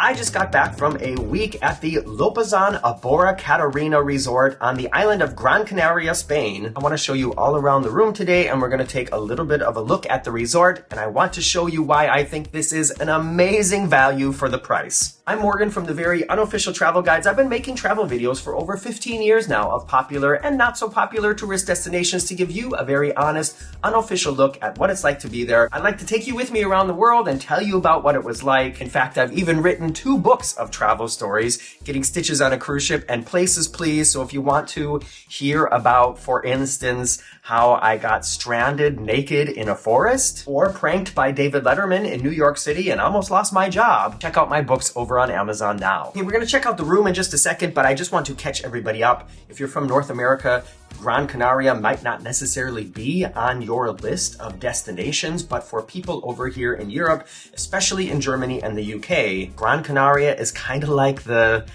I just got back from a week at the Lopesan Abora Catarina resort on the island of Gran Canaria, Spain. I want to show you all around the room today, and we're going to take a little bit of a look at the resort, and I want to show you why I think this is an amazing value for the price. I'm Morgan from the Very Unofficial Travel Guides. I've been making travel videos for over 15 years now of popular and not so popular tourist destinations to give you a very honest, unofficial look at what it's like to be there. I'd like to take you with me around the world and tell you about what it was like. In fact, I've even written 2 books of travel stories, Getting Stitches on a Cruise Ship and Places Please. So if you want to hear about, for instance, how I got stranded naked in a forest or pranked by David Letterman in New York City and almost lost my job, check out my books over on Amazon now. Okay, we're going to check out the room in just a second, but I just want to catch everybody up. If you're from North America, Gran Canaria might not necessarily be on your list of destinations, but for people over here in Europe, especially in Germany and the UK, Gran Canaria is kind of like the,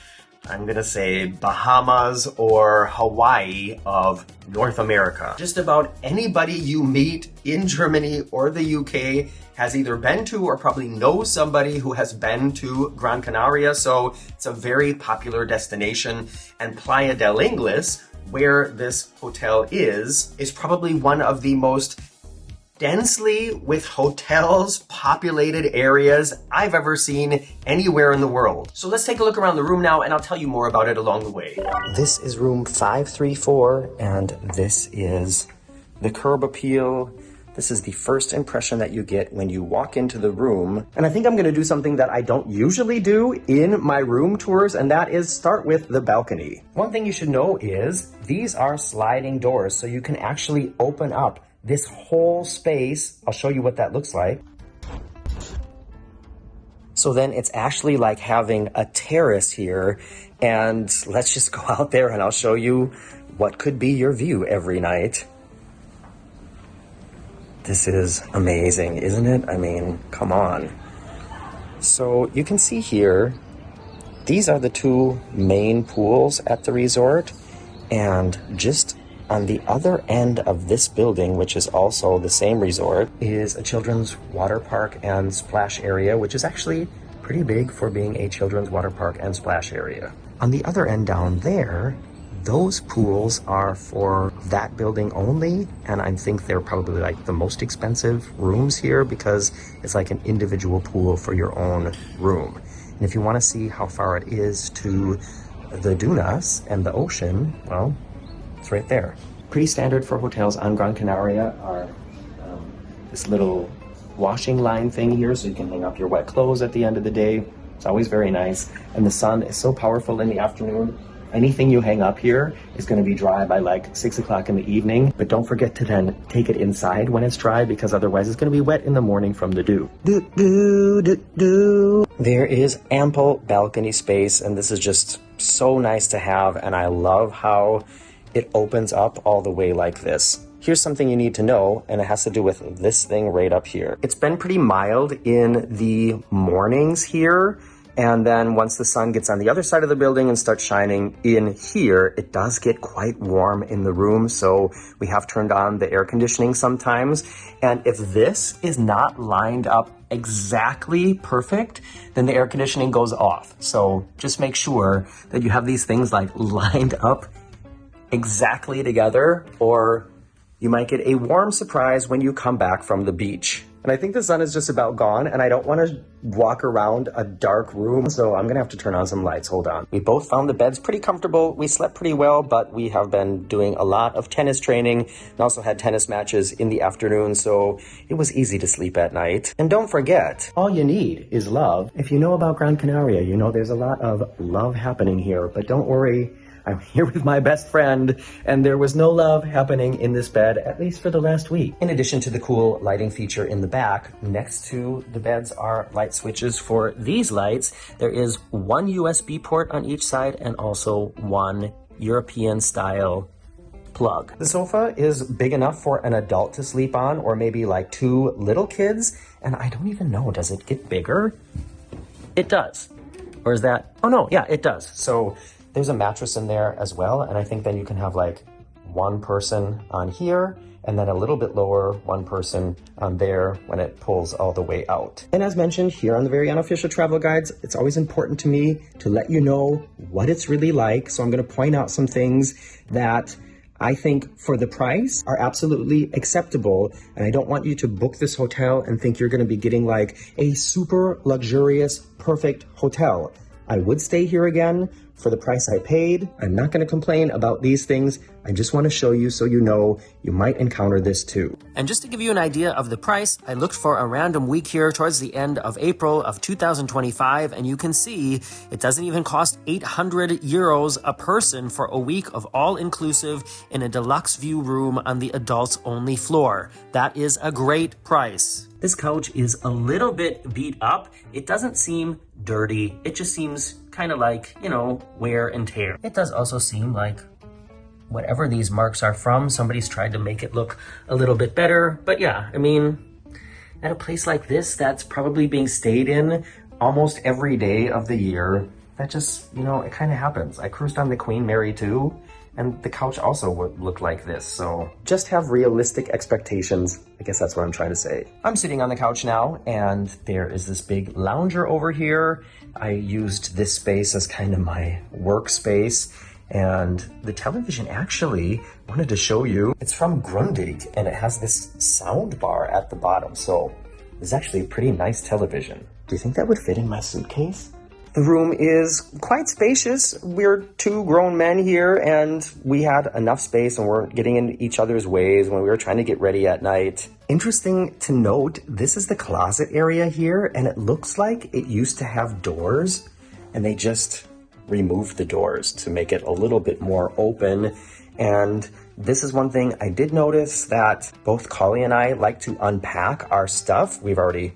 I'm gonna say, Bahamas or Hawaii of North America. Just about anybody you meet in Germany or the UK has either been to or probably knows somebody who has been to Gran Canaria, so it's a very popular destination. And Playa del Ingles, where this hotel is probably one of the most densely with hotels populated areas I've ever seen anywhere in the world. So let's take a look around the room now and I'll tell you more about it along the way. This is room 534 and this is the curb appeal. This is the first impression that you get when you walk into the room. And I think I'm gonna do something that I don't usually do in my room tours, and that is start with the balcony. One thing you should know is these are sliding doors, so you can actually open up this whole space. I'll show you what that looks like. So then it's actually like having a terrace here, and let's just go out there and I'll show you what could be your view every night. This is amazing, isn't it? I mean, come on. So you can see here, these are the 2 main pools at the resort, and just on the other end of this building, which is also the same resort, is a children's water park and splash area, which is actually pretty big for being a children's water park and splash area. On the other end down there, those pools are for that building only, and I think they're probably like the most expensive rooms here because it's like an individual pool for your own room. And if you want to see how far it is to the dunas and the ocean, well, it's right there. Pretty standard for hotels on Gran Canaria are this little washing line thing here, so you can hang up your wet clothes at the end of the day. It's always very nice, and the sun is so powerful in the afternoon. Anything you hang up here is going to be dry by like 6 o'clock in the evening, but don't forget to then take it inside when it's dry because otherwise it's going to be wet in the morning from the dew. There is ample balcony space, and this is just so nice to have, and I love how it opens up all the way like this. Here's something you need to know, and it has to do with this thing right up here. It's been pretty mild in the mornings here, and then once the sun gets on the other side of the building and starts shining in here, it does get quite warm in the room. So we have turned on the air conditioning sometimes. And if this is not lined up exactly perfect, then the air conditioning goes off. So just make sure that you have these things like lined up exactly together, or you might get a warm surprise when you come back from the beach. And I think the sun is just about gone, and I don't want to walk around a dark room, so I'm gonna have to turn on some lights. Hold on. We both found the beds pretty comfortable. We slept pretty well, but we have been doing a lot of tennis training and also had tennis matches in the afternoon, so it was easy to sleep at night. And don't forget, all you need is love. If you know about Gran Canaria, you know there's a lot of love happening here, but don't worry. I'm here with my best friend, and there was no love happening in this bed, at least for the last week. In addition to the cool lighting feature in the back, next to the beds are light switches for these lights. There is 1 USB port on each side and also 1 European-style plug. The sofa is big enough for an adult to sleep on, or maybe like 2 little kids, and I don't even know, does it get bigger? It does. Or is that, oh no, yeah, it does. So there's a mattress in there as well, and I think then you can have like one person on here, and then a little bit lower, one person on there when it pulls all the way out. And as mentioned here on the Very Unofficial Travel Guides, it's always important to me to let you know what it's really like. So I'm gonna point out some things that I think for the price are absolutely acceptable. And I don't want you to book this hotel and think you're gonna be getting like a super luxurious, perfect hotel. I would stay here again for the price I paid. I'm not gonna complain about these things. I just wanna show you so you know you might encounter this too. And just to give you an idea of the price, I looked for a random week here towards the end of April of 2025, and you can see it doesn't even cost 800 euros a person for a week of all-inclusive in a deluxe view room on the adults-only floor. That is a great price. This couch is a little bit beat up. It doesn't seem dirty. It just seems kind of like, you know, wear and tear. It does also seem like whatever these marks are from, somebody's tried to make it look a little bit better. But yeah, I mean, at a place like this that's probably being stayed in almost every day of the year, that just, you know, it kind of happens. I cruised on the Queen Mary too, and the couch also would look like this. So just have realistic expectations. I guess that's what I'm trying to say. I'm sitting on the couch now, and there is this big lounger over here. I used this space as kind of my workspace. And the television, actually, wanted to show you, it's from Grundig, and it has this sound bar at the bottom. So it's actually a pretty nice television. Do you think that would fit in my suitcase? The room is quite spacious. We're two grown men here, and we had enough space and weren't getting in each other's ways when we were trying to get ready at night. Interesting to note, this is the closet area here, and it looks like it used to have doors, and they just removed the doors to make it a little bit more open. And this is one thing I did notice, that both Collie and I like to unpack our stuff. We've already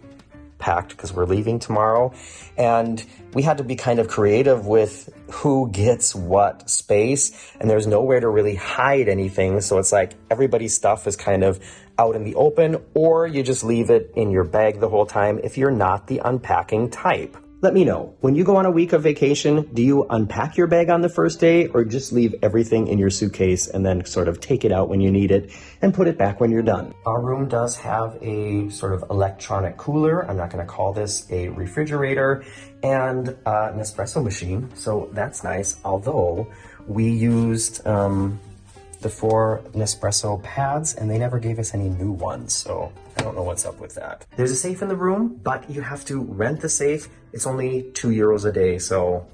packed because we're leaving tomorrow, and we had to be kind of creative with who gets what space, and there's nowhere to really hide anything. So it's like everybody's stuff is kind of out in the open, or you just leave it in your bag the whole time if you're not the unpacking type. Let me know, when you go on a week of vacation, do you unpack your bag on the first day, or just leave everything in your suitcase and then sort of take it out when you need it and put it back when you're done? Our room does have a sort of electronic cooler. I'm not gonna call this a refrigerator, and an espresso machine, so that's nice. Although we used the 4 Nespresso pads, and they never gave us any new ones, so I don't know what's up with that. There's a safe in the room, but you have to rent the safe. It's only 2 euros a day, so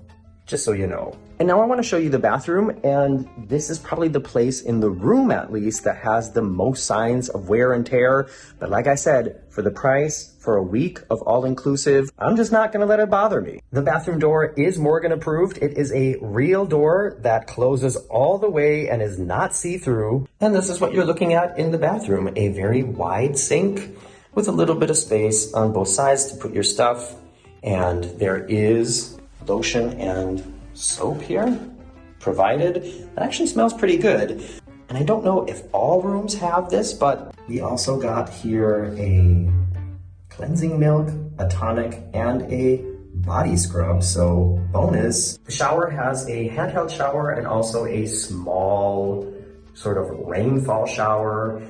just so you know. And now I want to show you the bathroom, and this is probably the place in the room, at least, that has the most signs of wear and tear. But like I said, for the price, for a week of all-inclusive, I'm just not going to let it bother me. The bathroom door is Morgan approved. It is a real door that closes all the way and is not see-through. And this is what you're looking at in the bathroom, a very wide sink with a little bit of space on both sides to put your stuff. And there is lotion and soap here provided. That actually smells pretty good. And I don't know if all rooms have this, but we also got here a cleansing milk, a tonic, and a body scrub, so bonus. The shower has a handheld shower and also a small sort of rainfall shower.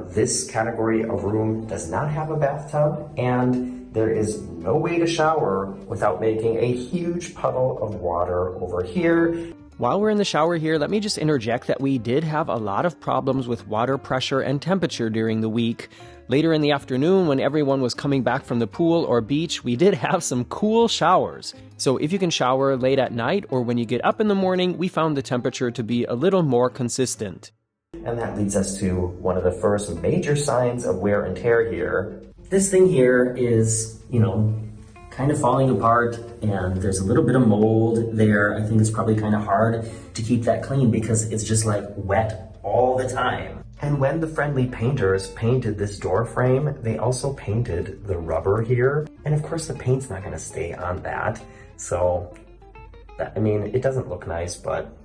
This category of room does not have a bathtub, and there is no way to shower without making a huge puddle of water over here. While we're in the shower here, let me just interject that we did have a lot of problems with water pressure and temperature during the week. Later in the afternoon, when everyone was coming back from the pool or beach, we did have some cool showers. So if you can shower late at night or when you get up in the morning, we found the temperature to be a little more consistent. And that leads us to one of the first major signs of wear and tear here. This thing here is, you know, kind of falling apart, and there's a little bit of mold there. I think it's probably kind of hard to keep that clean because it's just like wet all the time. And when the friendly painters painted this door frame, they also painted the rubber here. And of course the paint's not gonna stay on that. So, I mean, it doesn't look nice, but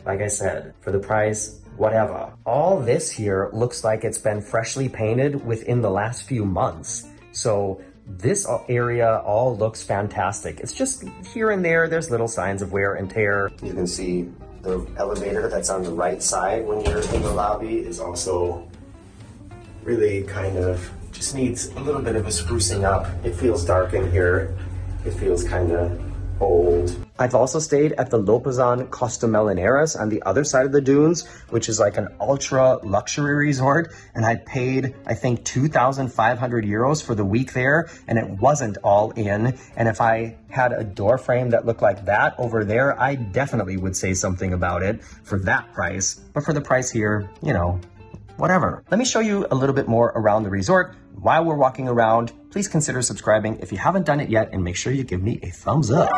like I said, for the price, whatever. All this here looks like it's been freshly painted within the last few months. So this area all looks fantastic. It's just here and there, there's little signs of wear and tear. You can see The elevator that's on the right side when you're in the lobby is also really kind of just needs a little bit of a sprucing up. It feels dark in here. It feels kind of old. I've also stayed at the Lopesan Costa Melineras on the other side of the dunes, which is like an ultra luxury resort. And I paid, I think, 2,500 euros for the week there, and it wasn't all in. And if I had a door frame that looked like that over there, I definitely would say something about it for that price. But for the price here, you know, whatever. Let me show you a little bit more around the resort. While we're walking around, please consider subscribing if you haven't done it yet, and make sure you give me a thumbs up.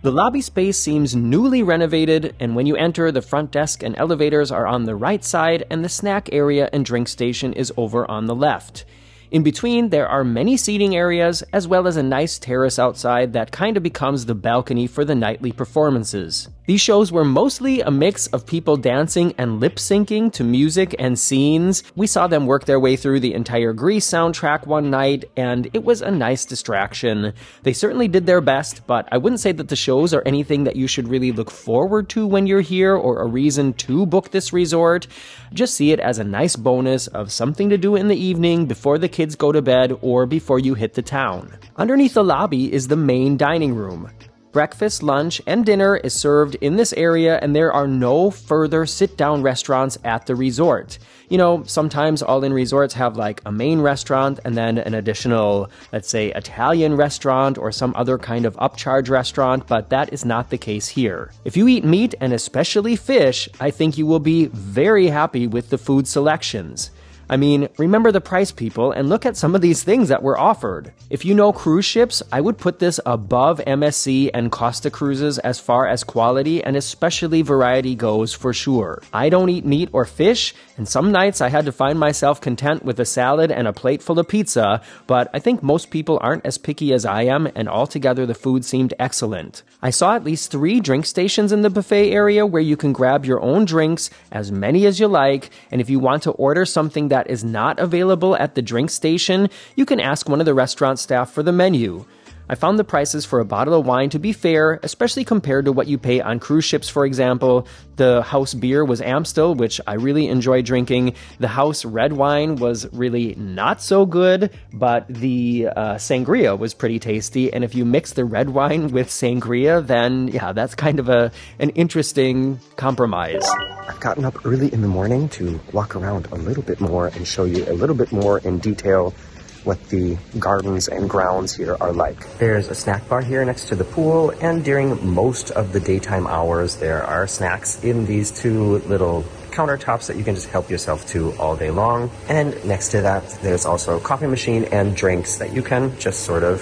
The lobby space seems newly renovated, and when you enter, the front desk and elevators are on the right side, and the snack area and drink station is over on the left. In between, there are many seating areas, as well as a nice terrace outside that kind of becomes the balcony for the nightly performances. These shows were mostly a mix of people dancing and lip-syncing to music and scenes. We saw them work their way through the entire Grease soundtrack one night, and it was a nice distraction. They certainly did their best, but I wouldn't say that the shows are anything that you should really look forward to when you're here or a reason to book this resort. Just see it as a nice bonus of something to do in the evening before the kids go to bed or before you hit the town. Underneath the lobby is the main dining room. Breakfast, lunch, and dinner is served in this area, and there are no further sit-down restaurants at the resort. You know, sometimes all-in resorts have like a main restaurant and then an additional, let's say, Italian restaurant or some other kind of upcharge restaurant, but that is not the case here. If you eat meat, and especially fish, I think you will be very happy with the food selections. I mean, remember the price, people, and look at some of these things that were offered. If you know cruise ships, I would put this above MSC and Costa Cruises as far as quality and especially variety goes for sure. I don't eat meat or fish, and some nights I had to find myself content with a salad and a plate full of pizza, but I think most people aren't as picky as I am, and altogether the food seemed excellent. I saw at least 3 drink stations in the buffet area where you can grab your own drinks, as many as you like, and if you want to order something that is not available at the drink station, you can ask one of the restaurant staff for the menu. I found the prices for a bottle of wine to be fair, especially compared to what you pay on cruise ships, for example. The house beer was Amstel, which I really enjoy drinking. The house red wine was really not so good, but the sangria was pretty tasty. And if you mix the red wine with sangria, then yeah, that's kind of an interesting compromise. I've gotten up early in the morning to walk around a little bit more and show you a little bit more in detail what the gardens and grounds here are like. There's a snack bar here next to the pool, and during most of the daytime hours there are snacks in these 2 little countertops that you can just help yourself to all day long. And next to that there's also a coffee machine and drinks that you can just sort of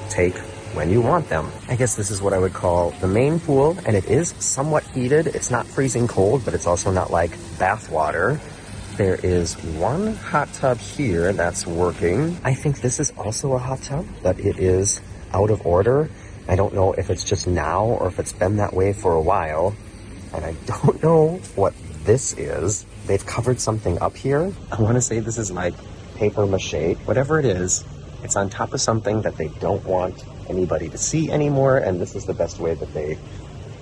take when you want them. I guess this is what I would call the main pool, and it is somewhat heated. It's not freezing cold, but it's also not like bath water. There is one hot tub here that's working. I think this is also a hot tub, but it is out of order. I don't know if it's just now or if it's been that way for a while. And I don't know what this is. They've covered something up here. I want to say this is like paper mache. Whatever it is, it's on top of something that they don't want anybody to see anymore. And this is the best way that they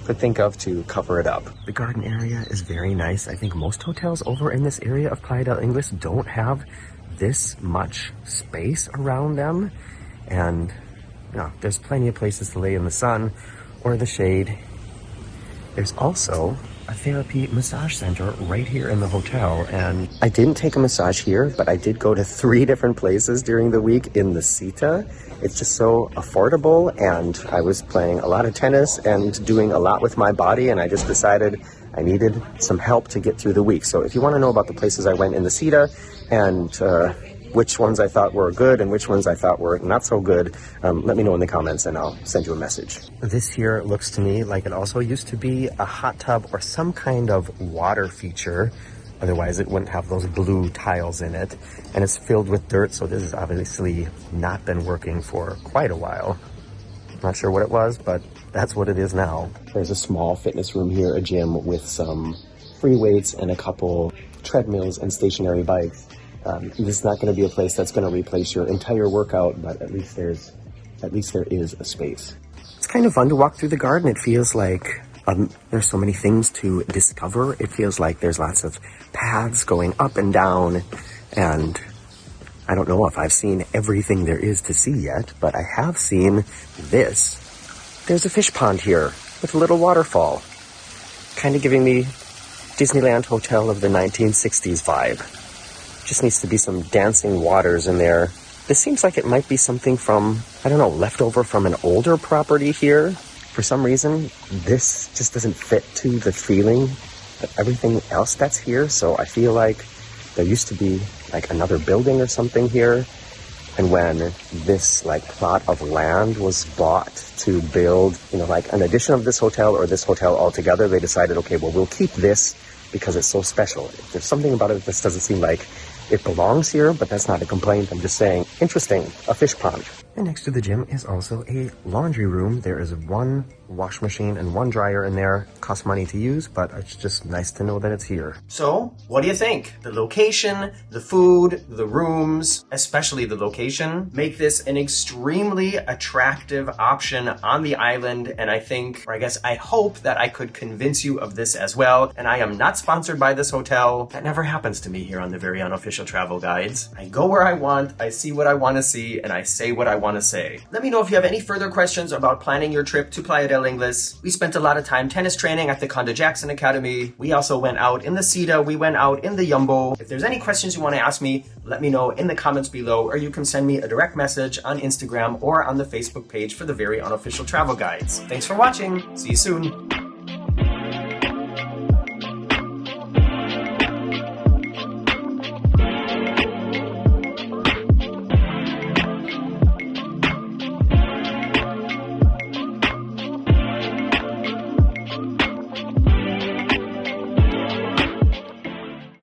could think of to cover it up. The garden area is very nice. I think most hotels over in this area of Playa del Ingles don't have this much space around them. And yeah, there's plenty of places to lay in the sun or the shade. There's also a therapy massage center right here in the hotel, and I didn't take a massage here, but I did go to 3 different places during the week in the Cita. It's just so affordable, and I was playing a lot of tennis and doing a lot with my body, and I just decided I needed some help to get through the week. So if you want to know about the places I went in the Cita and which ones I thought were good and which ones I thought were not so good, let me know in the comments and I'll send you a message. This here looks to me like it also used to be a hot tub or some kind of water feature. Otherwise it wouldn't have those blue tiles in it. And it's filled with dirt, so this has obviously not been working for quite a while. Not sure what it was, but that's what it is now. There's a small fitness room here, a gym with some free weights and a couple treadmills and stationary bikes. This is not going to be a place that's going to replace your entire workout, but at least there is a space. It's kind of fun to walk through the garden. It feels like There's so many things to discover. It feels like there's lots of paths going up and down, and I don't know if I've seen everything there is to see yet, but I have seen this. There's a fish pond here with a little waterfall, kind of giving me Disneyland Hotel of the 1960s vibe. Just needs to be some dancing waters in there. This seems like it might be something from, I don't know, leftover from an older property here. For some reason, this just doesn't fit to the feeling of everything else that's here. So I feel like there used to be like another building or something here. And when this like plot of land was bought to build, like an addition of this hotel or this hotel altogether, they decided, okay, well, we'll keep this because it's so special. There's something about it that just doesn't seem like it belongs here, but that's not a complaint. I'm just saying, interesting, a fish pond. And next to the gym is also a laundry room. There is one wash machine and one dryer in there. Costs money to use, but it's just nice to know that it's here. So, what do you think? The location, the food, the rooms, especially the location, make this an extremely attractive option on the island. And I think, or I guess I hope that I could convince you of this as well. And I am not sponsored by this hotel. That never happens to me here on the Very Unofficial Travel Guides. I go where I want, I see what I want to see, and I say what I want to say. Let me know if you have any further questions about planning your trip to Playa del Ingles. We spent a lot of time tennis training at the Conda Jackson Academy. We also went out in the Sita. We went out in the Yumbo. If there's any questions you want to ask me, let me know in the comments below, or you can send me a direct message on Instagram or on the Facebook page for the Very Unofficial Travel Guides. Thanks for watching. See you soon.